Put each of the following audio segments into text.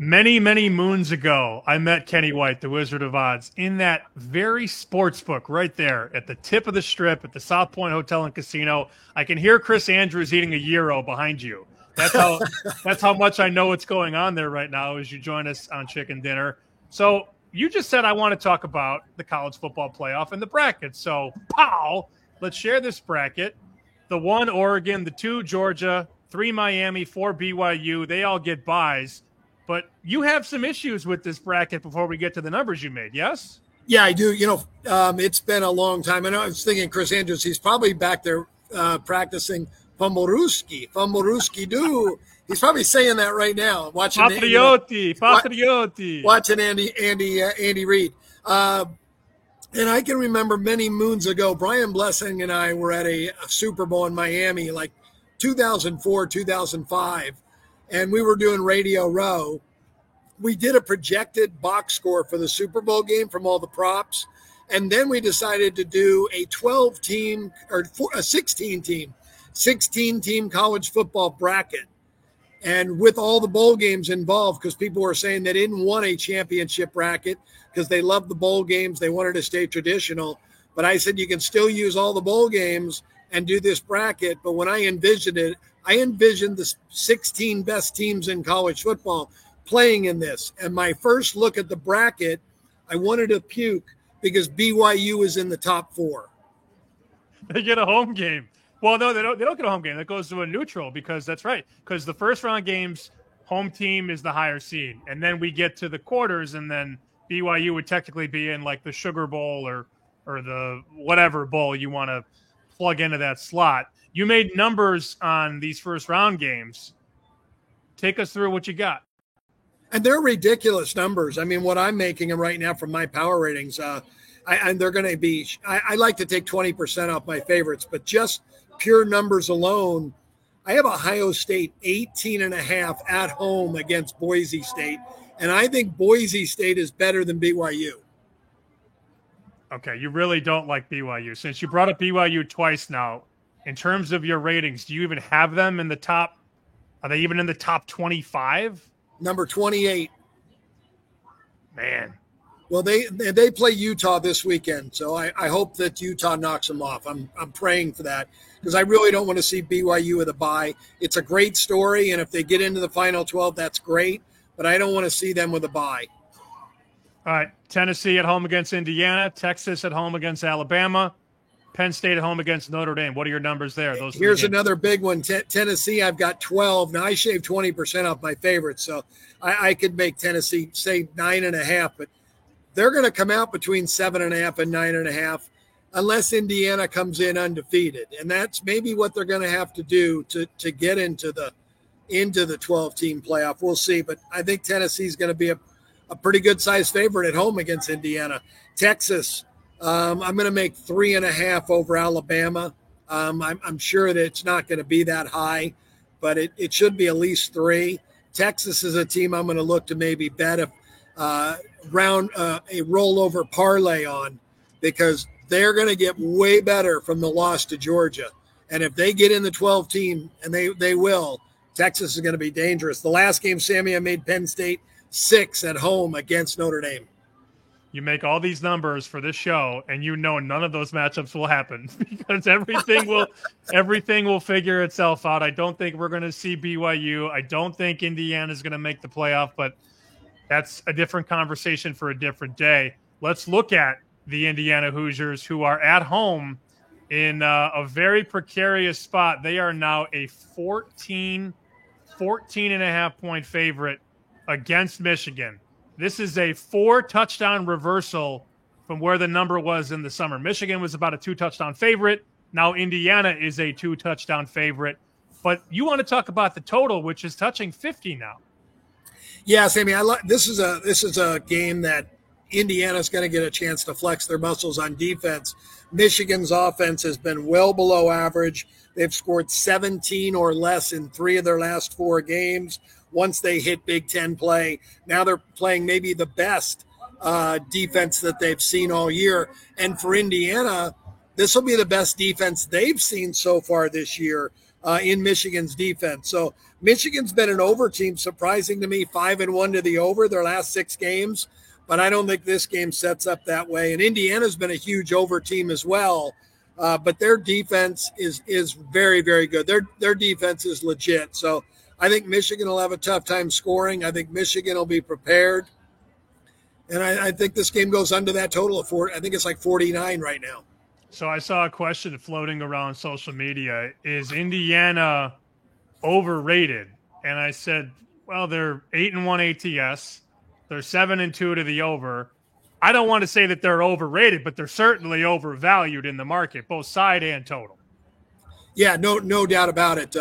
Many, many moons ago, I met Kenny White, the Wizard of Odds, in that very sports book right there at the tip of the strip at the South Point Hotel and Casino. I can hear Chris Andrews eating a gyro behind you. That's how much I know what's going on there right now as you join us on Chicken Dinner. So you just said I want to talk about the college football playoff and the bracket. So, pow, let's share this bracket. The 1 Oregon, the 2 Georgia, 3 Miami, 4 BYU, they all get buys. But you have some issues with this bracket before we get to the numbers you made, yes? Yeah, I do. It's been a long time. I was thinking Chris Andrews, he's probably back there practicing Pomoruski do. He's probably saying that right now. Watching Patriotti. Watching Andy Reid. And I can remember many moons ago, Brian Blessing and I were at a Super Bowl in Miami, like 2004, 2005. And we were doing Radio Row. We did a projected box score for the Super Bowl game from all the props. And then we decided to do a 12-team or a 16-team college football bracket. And with all the bowl games involved, because people were saying they didn't want a championship bracket because they loved the bowl games. They wanted to stay traditional. But I said you can still use all the bowl games and do this bracket. But when I envisioned it, I envisioned the 16 best teams in college football playing in this. And my first look at the bracket, I wanted to puke because BYU is in the top 4. They get a home game. Well, no, they don't get a home game. That goes to a neutral because that's right. Because the first round games, home team is the higher seed. And then we get to the quarters, and then BYU would technically be in like the Sugar Bowl or the whatever bowl you want to plug into that slot. You made numbers on these first round games. Take us through what you got. And they're ridiculous numbers. I mean, what I'm making them right now from my power ratings, and they're going to be, I like to take 20% off my favorites, but just pure numbers alone, I have Ohio State 18.5 at home against Boise State. And I think Boise State is better than BYU. Okay, you really don't like BYU. Since you brought up BYU twice now, in terms of your ratings, do you even have them in the top? Are they even in the top 25? Number 28. Man. Well, they play Utah this weekend, so I hope that Utah knocks them off. I'm praying for that because I really don't want to see BYU with a bye. It's a great story, and if they get into the Final 12, that's great, but I don't want to see them with a bye. All right, Tennessee at home against Indiana, Texas at home against Alabama, Penn State at home against Notre Dame. What are your numbers there? Here's another big one. Tennessee, I've got 12. Now, I shaved 20% off my favorites, so I could make Tennessee, say, 9.5, but they're going to come out between 7.5 and 9.5 unless Indiana comes in undefeated. And that's maybe what they're going to have to do to get into the 12-team playoff. We'll see, but I think Tennessee's going to be a pretty good-sized favorite at home against Indiana. Texas, I'm going to make 3.5 over Alabama. I'm sure that it's not going to be that high, but it should be at least 3. Texas is a team I'm going to look to maybe bet a rollover parlay on because they're going to get way better from the loss to Georgia. And if they get in the 12-team, and they will, Texas is going to be dangerous. The last game, Sammy, I made Penn State 6 at home against Notre Dame. You make all these numbers for this show, and you know none of those matchups will happen because everything will figure itself out. I don't think we're going to see BYU. I don't think Indiana is going to make the playoff, but that's a different conversation for a different day. Let's look at the Indiana Hoosiers, who are at home in a very precarious spot. They are now a 14.5 point favorite against Michigan. This is a 4-touchdown reversal from where the number was in the summer. Michigan was about a 2-touchdown favorite. Now Indiana is a 2-touchdown favorite. But you want to talk about the total, which is touching 50 now. Yeah, Sammy, this is a game that Indiana's going to get a chance to flex their muscles on defense. Michigan's offense has been well below average. They've scored 17 or less in 3 of their last 4 games. Once they hit Big Ten play, now they're playing maybe the best defense that they've seen all year. And for Indiana, this will be the best defense they've seen so far this year. in Michigan's defense. So Michigan's been an over team, surprising to me, 5-1 to the over their last 6 games. But I don't think this game sets up that way. And Indiana's been a huge over team as well. But their defense is very, very good. Their defense is legit. So I think Michigan will have a tough time scoring. I think Michigan will be prepared. And I think this game goes under that total of 40. I think it's like 49 right now. So I saw a question floating around social media. Is Indiana overrated? And I said, well, they're 8-1 ATS. They're 7-2 to the over. I don't want to say that they're overrated, but they're certainly overvalued in the market, both side and total. Yeah, no doubt about it.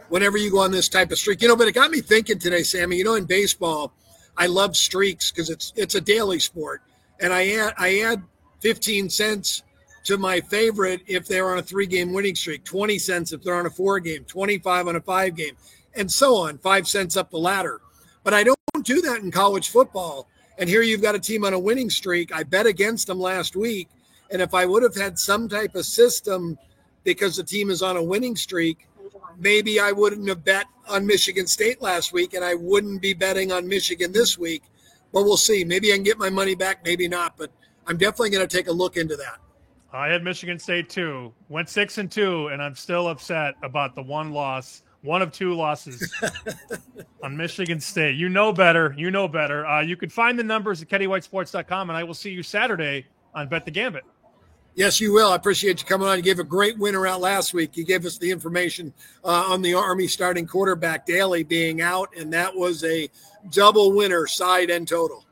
Whenever you go on this type of streak, but it got me thinking today, Sammy. In baseball, I love streaks because it's a daily sport, and I add 15 cents to my favorite if they're on a 3-game winning streak, 20 cents if they're on a 4-game, 25 on a 5-game, and so on, 5 cents up the ladder. But I don't do that in college football. And here you've got a team on a winning streak. I bet against them last week. And if I would have had some type of system because the team is on a winning streak, maybe I wouldn't have bet on Michigan State last week and I wouldn't be betting on Michigan this week. But we'll see. Maybe I can get my money back, maybe not. But I'm definitely going to take a look into that. I had Michigan State too. Went 6-2, and I'm still upset about the one of 2 losses on Michigan State. You know better. You can find the numbers at KennyWhiteSports.com, and I will see you Saturday on Bet the Gambit. Yes, you will. I appreciate you coming on. You gave a great winner out last week. You gave us the information on the Army starting quarterback Daly being out, and that was a double winner, side and total.